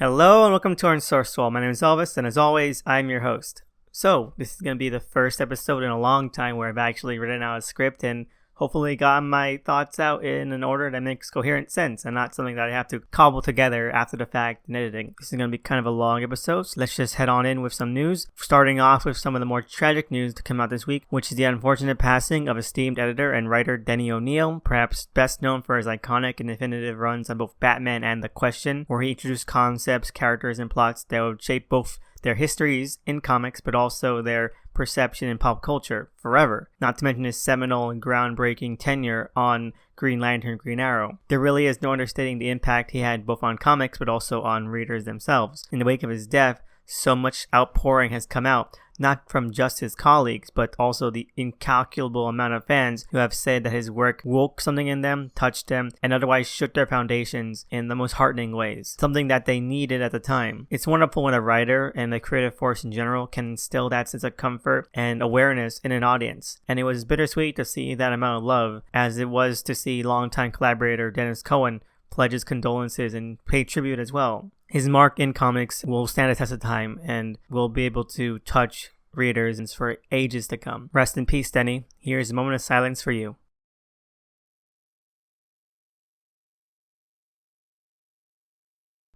Hello and welcome to Unsourced Wall. My name is Elvis, and as always, I'm your host. So, this is going to be the first episode in a long time where I've actually written out a script and hopefully gotten my thoughts out in an order that makes coherent sense and not something that I have to cobble together after the fact in editing. This is going to be kind of a long episode, so let's just head on in with some news. Starting off with some of the more tragic news to come out this week, which is the unfortunate passing of esteemed editor and writer Denny O'Neil, perhaps best known for his iconic and definitive runs on both Batman and The Question, where he introduced concepts, characters, and plots that would shape both their histories in comics, but also their perception in pop culture forever. Not to mention his seminal and groundbreaking tenure on Green Lantern, Green Arrow. There really is no understating the impact he had both on comics, but also on readers themselves. In the wake of his death, so much outpouring has come out, not from just his colleagues, but also the incalculable amount of fans who have said that his work woke something in them, touched them, and otherwise shook their foundations in the most heartening ways, something that they needed at the time. It's wonderful when a writer and the creative force in general can instill that sense of comfort and awareness in an audience, and it was bittersweet to see that amount of love, as it was to see longtime collaborator Dennis Cohen pledge his condolences and pay tribute as well. His mark in comics will stand the test of time and will be able to touch readers for ages to come. Rest in peace, Denny. Here's a moment of silence for you.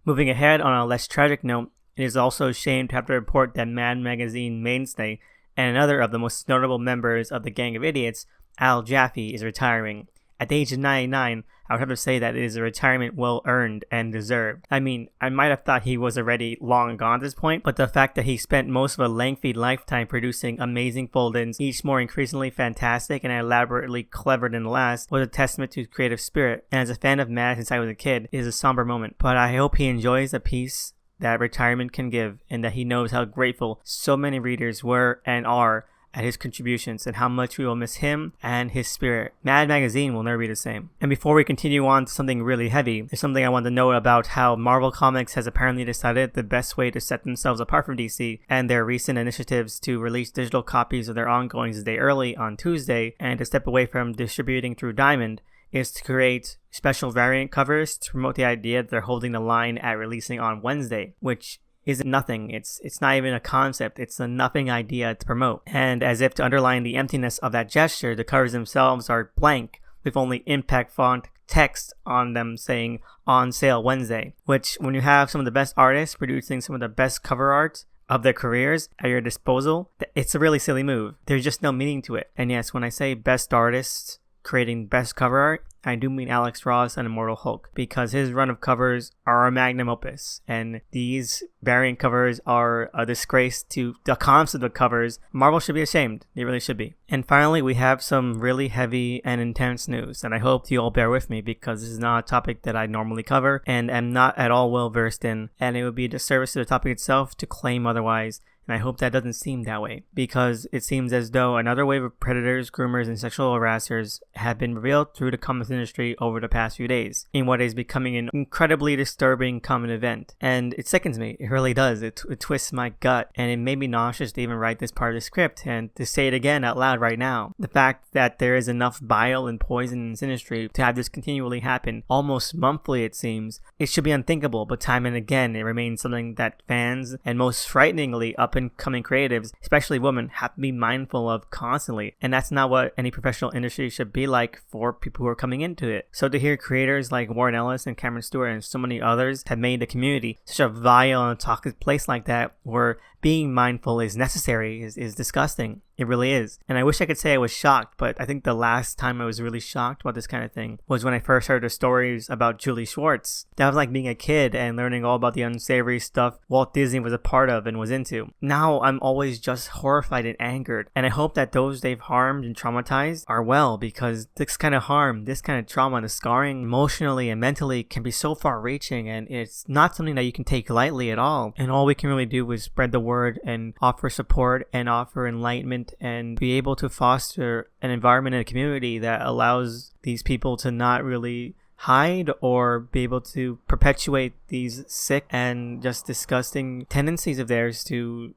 Moving ahead on a less tragic note, it is also a shame to have to report that Mad Magazine mainstay and another of the most notable members of the Gang of Idiots, Al Jafee, is retiring. At the age of 99, I would have to say that it is a retirement well earned and deserved. I mean, I might have thought he was already long gone at this point, but the fact that he spent most of a lengthy lifetime producing amazing fold-ins, each more increasingly fantastic and elaborately clever than the last, was a testament to his creative spirit. And as a fan of Mad since I was a kid, it is a somber moment. But I hope he enjoys the peace that retirement can give, and that he knows how grateful so many readers were and are at his contributions and how much we will miss him and his spirit. Mad Magazine will never be the same. And before we continue on to something really heavy, there's something I want to note about how Marvel Comics has apparently decided the best way to set themselves apart from DC and their recent initiatives to release digital copies of their ongoings a day early on Tuesday and to step away from distributing through Diamond is to create special variant covers to promote the idea that they're holding the line at releasing on Wednesday, which is nothing. It's not even a concept. It's a nothing idea to promote. And as if to underline the emptiness of that gesture, the covers themselves are blank with only impact font text on them saying on sale Wednesday, which when you have some of the best artists producing some of the best cover art of their careers at your disposal, it's a really silly move. There's just no meaning to it. And yes, when I say best artists creating best cover art, I do mean Alex Ross and Immortal Hulk, because his run of covers are a magnum opus, and these variant covers are a disgrace to the concept of covers. Marvel should be ashamed. They really should be. And finally, we have some really heavy and intense news, and I hope you all bear with me because this is not a topic that I normally cover and am not at all well versed in, and it would be a disservice to the topic itself to claim otherwise. And I hope that doesn't seem that way, because it seems as though another wave of predators, groomers, and sexual harassers have been revealed through the comics industry over the past few days, in what is becoming an incredibly disturbing common event. And it sickens me. It really does. It twists my gut, and it made me nauseous to even write this part of the script, and to say it again out loud right now. The fact that there is enough bile and poison in this industry to have this continually happen, almost monthly it seems, it should be unthinkable, but time and again it remains something that fans, and most frighteningly up and coming creatives, especially women, have to be mindful of constantly. And that's not what any professional industry should be like for people who are coming into it. So to hear creators like Warren Ellis and Cameron Stewart and so many others have made the community such a vile and toxic place like that, where being mindful is necessary, is disgusting. It really is. And I wish I could say I was shocked, but I think the last time I was really shocked about this kind of thing was when I first heard the stories about Julie Schwartz. That was like being a kid and learning all about the unsavory stuff Walt Disney was a part of and was into. Now I'm always just horrified and angered, and I hope that those they've harmed and traumatized are well, because this kind of harm, this kind of trauma, the scarring emotionally and mentally can be so far reaching, and it's not something that you can take lightly at all. And all we can really do is spread the word and offer support and offer enlightenment and be able to foster an environment and a community that allows these people to not really hide or be able to perpetuate these sick and just disgusting tendencies of theirs to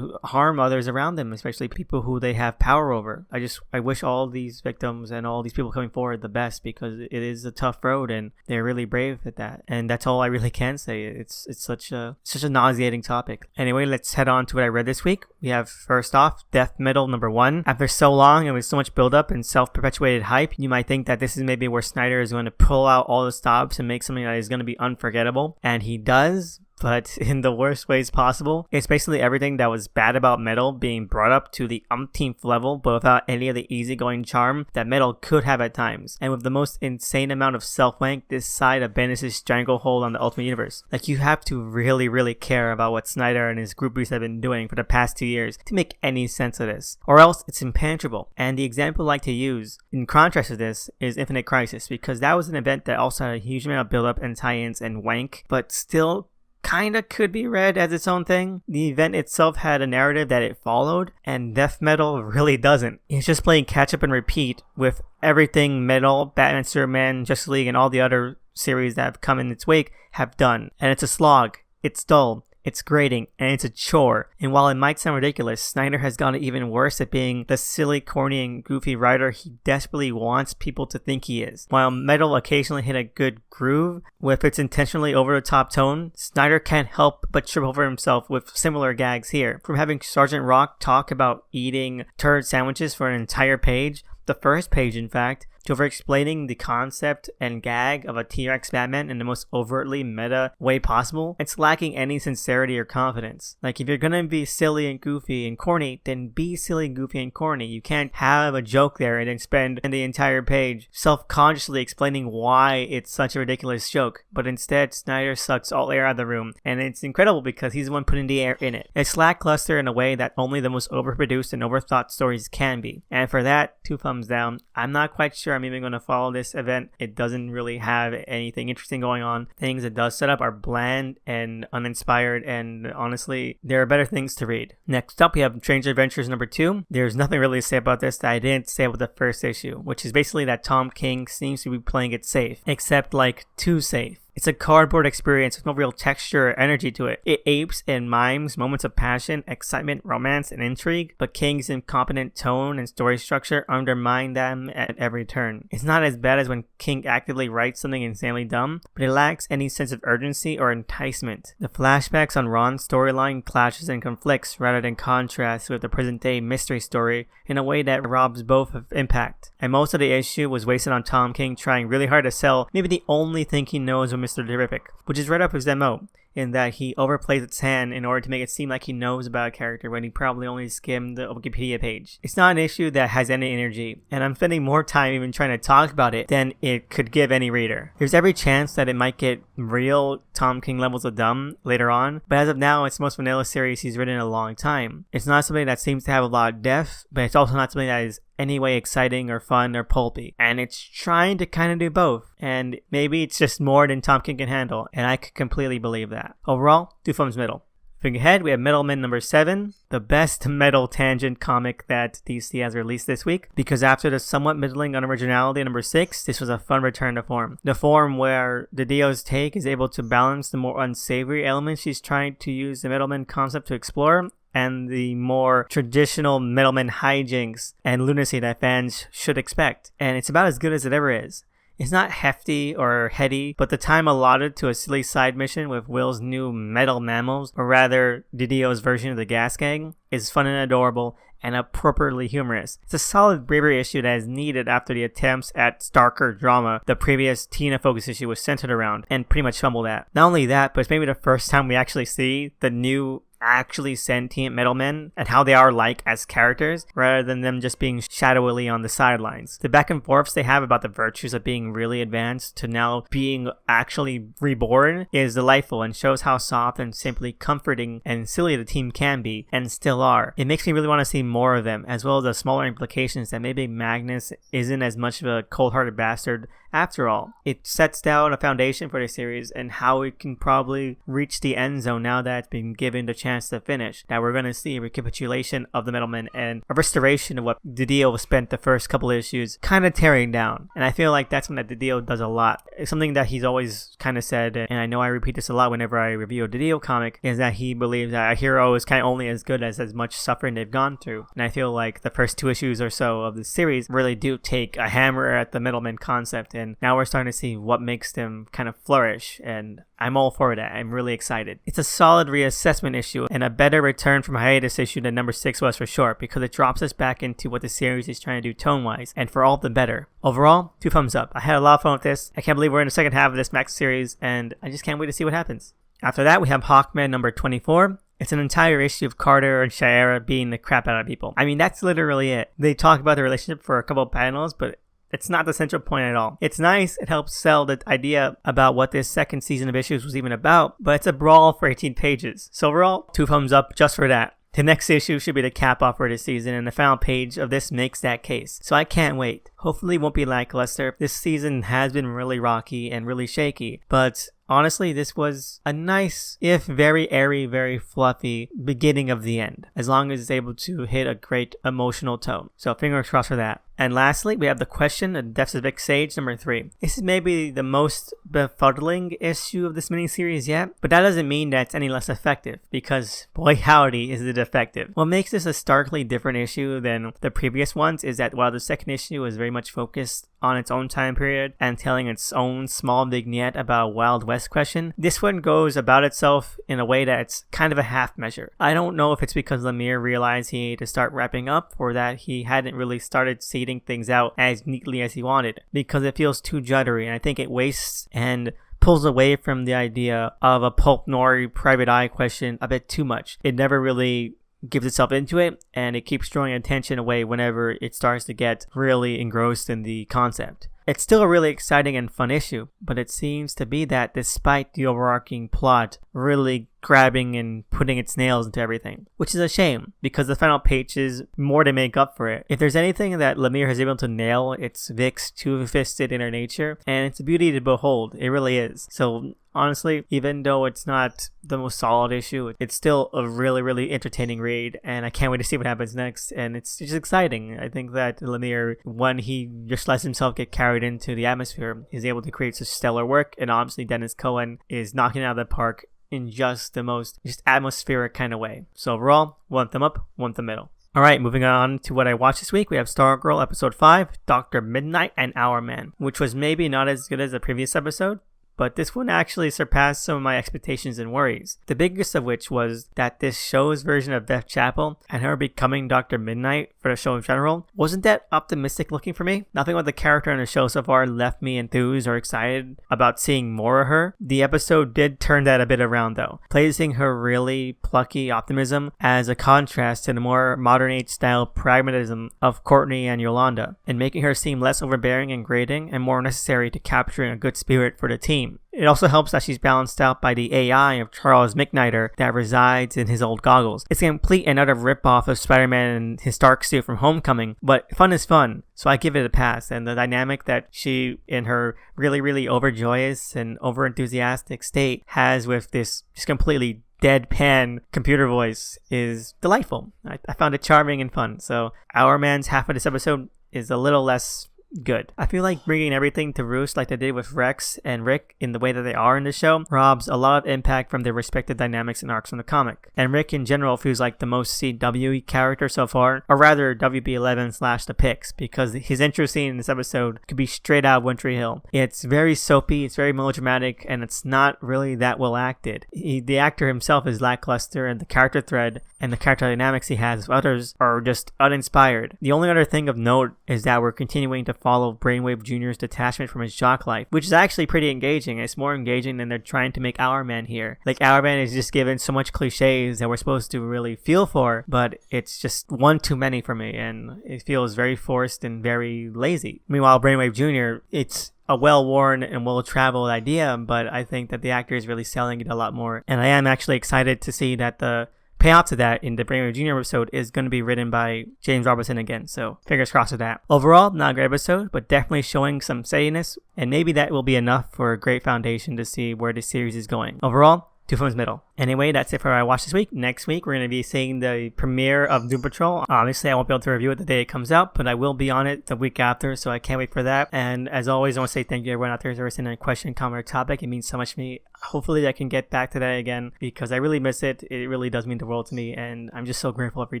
harm others around them, especially people who they have power over. I wish all these victims and all these people coming forward the best, because it is a tough road and they're really brave at that. And that's all I really can say. It's such a nauseating topic. Anyway, let's head on to what I read this week. We have, first off, Death Metal #1. After so long and with so much build up and self-perpetuated hype, you might think that this is maybe where Snyder is going to pull out all the stops and make something that is going to be unforgettable. And he does, but in the worst ways possible. It's basically everything that was bad about Metal being brought up to the umpteenth level, but without any of the easygoing charm that Metal could have at times. And with the most insane amount of self-wank this side of Bendis' stranglehold on the Ultimate Universe. Like, you have to really, really care about what Snyder and his groupies have been doing for the past 2 years to make any sense of this, or else it's impenetrable. And the example I like to use, in contrast to this, is Infinite Crisis, because that was an event that also had a huge amount of build-up and tie-ins and wank, but still kinda could be read as its own thing. The event itself had a narrative that it followed, and Death Metal really doesn't. It's just playing catch up and repeat with everything Metal, Batman, Superman, Justice League, and all the other series that have come in its wake have done. And it's a slog. It's dull. It's grating, and it's a chore. And while it might sound ridiculous, Snyder has gotten even worse at being the silly, corny, and goofy writer he desperately wants people to think he is. While Metal occasionally hit a good groove with its intentionally over-the-top tone, Snyder can't help but trip over himself with similar gags here. From having Sergeant Rock talk about eating turd sandwiches for an entire page, the first page in fact, to over-explaining the concept and gag of a T-Rex Batman in the most overtly meta way possible, it's lacking any sincerity or confidence. Like, if you're gonna be silly and goofy and corny, then be silly, goofy, and corny. You can't have a joke there and then spend the entire page self-consciously explaining why it's such a ridiculous joke. But instead, Snyder sucks all air out of the room, and it's incredible because he's the one putting the air in it. It's lackluster in a way that only the most overproduced and overthought stories can be. And for that, 2 thumbs down. I'm not quite sure I'm even going to follow this event. It doesn't really have anything interesting going on. Things it does set up are bland and uninspired, and honestly, there are better things to read. Next up, we have Strange Adventures #2. There's nothing really to say about this that I didn't say about the first issue, which is basically that Tom King seems to be playing it safe, except like too safe. It's a cardboard experience with no real texture or energy to it. It apes and mimes moments of passion, excitement, romance, and intrigue, but King's incompetent tone and story structure undermine them at every turn. It's not as bad as when King actively writes something insanely dumb, but it lacks any sense of urgency or enticement. The flashbacks on Ron's storyline clashes and conflicts rather than contrasts with the present-day mystery story in a way that robs both of impact. And most of the issue was wasted on Tom King trying really hard to sell maybe the only thing he knows of Mr. Terrific, which is right up his MO, in that he overplays its hand in order to make it seem like he knows about a character when he probably only skimmed the Wikipedia page. It's not an issue that has any energy, and I'm spending more time even trying to talk about it than it could give any reader. There's every chance that it might get real Tom King levels of dumb later on, but as of now, it's the most vanilla series he's written in a long time. It's not something that seems to have a lot of depth, but it's also not something that is anyway exciting or fun or pulpy, and it's trying to kind of do both, and maybe it's just more than Tom King can handle, and I could completely believe that. Overall, 2 thumbs middle. Moving ahead, we have Metal Men #7, the best metal tangent comic that DC has released this week, because after the somewhat middling unoriginality at #6, this was a fun return to form. The form where the Dio's take is able to balance the more unsavory elements she's trying to use the Metal Men concept to explore, and the more traditional Metal Men hijinks and lunacy that fans should expect. And it's about as good as it ever is. It's not hefty or heady, but the time allotted to a silly side mission with Will's new metal mammals, or rather Didio's version of the Gas Gang, is fun and adorable and appropriately humorous. It's a solid bravery issue that is needed after the attempts at starker drama the previous Tina focus issue was centered around, and pretty much fumbled at. Not only that, but it's maybe the first time we actually see the new actually sentient Metal Men and how they are like as characters, rather than them just being shadowily on the sidelines. The back and forths they have about the virtues of being really advanced to now being actually reborn is delightful, and shows how soft and simply comforting and silly the team can be, and still are. It makes me really want to see more of them, as well as the smaller implications that maybe Magnus isn't as much of a cold-hearted bastard after all. It sets down a foundation for the series and how it can probably reach the end zone now that it's been given the chance chance to finish, that we're going to see a recapitulation of the Metal Men and a restoration of what DiDio spent the first couple issues kind of tearing down. And I feel like that's something that DiDio does a lot. It's something that he's always kind of said, and I know I repeat this a lot whenever I review a DiDio comic, is that he believes that a hero is kind of only as good as much suffering they've gone through. And I feel like the first 2 issues or so of the series really do take a hammer at the Metal Men concept, and now we're starting to see what makes them kind of flourish, and I'm all for that. I'm really excited. It's a solid reassessment issue and a better return from hiatus issue than number 6 was for sure, because it drops us back into what the series is trying to do tone-wise, and for all the better. Overall, 2 thumbs up. I had a lot of fun with this. I can't believe we're in the second half of this Max series, and I just can't wait to see what happens. After that, we have Hawkman number 24. It's an entire issue of Carter and Shiera beating the crap out of people. I mean, that's literally it. They talk about the relationship for a couple of panels, but it's not the central point at all. It's nice, it helps sell the idea about what this second season of issues was even about, but it's a brawl for 18 pages. So overall, 2 thumbs up just for that. The next issue should be the cap off for this season, and the final page of this makes that case. So I can't wait. Hopefully it won't be lackluster. This season has been really rocky and really shaky, but honestly, this was a nice, if very airy, very fluffy beginning of the end, as long as it's able to hit a great emotional tone. So fingers crossed for that. And lastly, we have The Question, The Deaths of Vic Sage, number 3. This is maybe the most befuddling issue of this miniseries yet, but that doesn't mean that it's any less effective, because boy howdy is it effective. What makes this a starkly different issue than the previous ones is that while the second issue is very much focused on its own time period and telling its own small vignette about a Wild West question, this one goes about itself in a way that's kind of a half measure. I don't know if it's because Lemire realized he needed to start wrapping up, or that he hadn't really started seeding things out as neatly as he wanted, because it feels too juddery, and I think it wastes and pulls away from the idea of a pulp noir private eye question a bit too much. It never really gives itself into it, and it keeps drawing attention away whenever it starts to get really engrossed in the concept. It's still a really exciting and fun issue, but it seems to be that despite the overarching plot really grabbing and putting its nails into everything, which is a shame, because the final page is more to make up for it. If there's anything that Lemire has been able to nail, it's Vic's two-fisted inner nature, and it's a beauty to behold. It really is. So honestly, even though it's not the most solid issue, it's still a really, really entertaining read, and I can't wait to see what happens next, and it's just exciting. I think that Lemire, when he just lets himself get carried into the atmosphere, is able to create such stellar work, and obviously Dennis Cohen is knocking it out of the park in just the most atmospheric kind of way. So overall, 1 thumb up, 1 thumb middle. Alright, moving on to what I watched this week, we have Stargirl episode 5, Dr. Midnight and Our Man, which was maybe not as good as the previous episode, but this one actually surpassed some of my expectations and worries. The biggest of which was that this show's version of Beth Chapel and her becoming Dr. Midnight for the show in general wasn't that optimistic looking for me. Nothing about the character in the show so far left me enthused or excited about seeing more of her. The episode did turn that a bit around though, placing her really plucky optimism as a contrast to the more modern age style pragmatism of Courtney and Yolanda, and making her seem less overbearing and grating and more necessary to capturing a good spirit for the team. It also helps that she's balanced out by the AI of Charles McNider that resides in his old goggles. It's a complete and utter ripoff of Spider-Man and his Stark suit from Homecoming, but fun is fun, so I give it a pass. And the dynamic that she, in her really, really overjoyous and overenthusiastic state, has with this just completely deadpan computer voice is delightful. I found it charming and fun. So Our Man's half of this episode is a little less good. I feel like bringing everything to roost like they did with Rex and Rick in the way that they are in the show robs a lot of impact from their respective dynamics and arcs from the comic. And Rick in general feels like the most CW character so far, or rather WB11 / the Pix, because his intro scene in this episode could be straight out of Wintry Hill. It's very soapy, it's very melodramatic, and it's not really that well acted. The actor himself is lackluster, and the character thread and the character dynamics he has with others are just uninspired. The only other thing of note is that we're continuing to follow Brainwave Jr.'s detachment from his jock life, which is actually pretty engaging. It's more engaging than they're trying to make Our Man here. Like, Our Man is just given so much cliches that we're supposed to really feel for, but it's just one too many for me, and it feels very forced and very lazy. Meanwhile, Brainwave Jr., it's a well-worn and well-traveled idea, but I think that the actor is really selling it a lot more, and I am actually excited to see that the payoff to that in the Brainwave Jr. episode is going to be written by James Robinson again, so fingers crossed with that. Overall, not a great episode, but definitely showing some steadiness, and maybe that will be enough for a great foundation to see where the series is going. Overall, 2 thumbs middle. Anyway, that's it for what I watched this week. Next week, we're going to be seeing the premiere of Doom Patrol. Obviously, I won't be able to review it the day it comes out, but I will be on it the week after, so I can't wait for that. And as always, I want to say thank you everyone out there who's sending a question, comment, or topic. It means so much to me. Hopefully, I can get back to that again because I really miss it. It really does mean the world to me, and I'm just so grateful every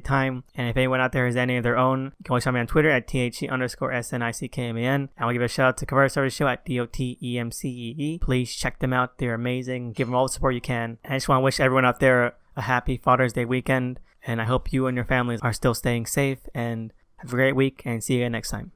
time. And if anyone out there has any of their own, you can always find me on Twitter at THE_SNICKMAN. And I'll give a shout out to Cover Service Show at DOTEMCEE. Please check them out. They're amazing. Give them all the support you can. And I just want to wish everyone out there a happy Father's Day weekend. And I hope you and your families are still staying safe. And have a great week and see you again next time.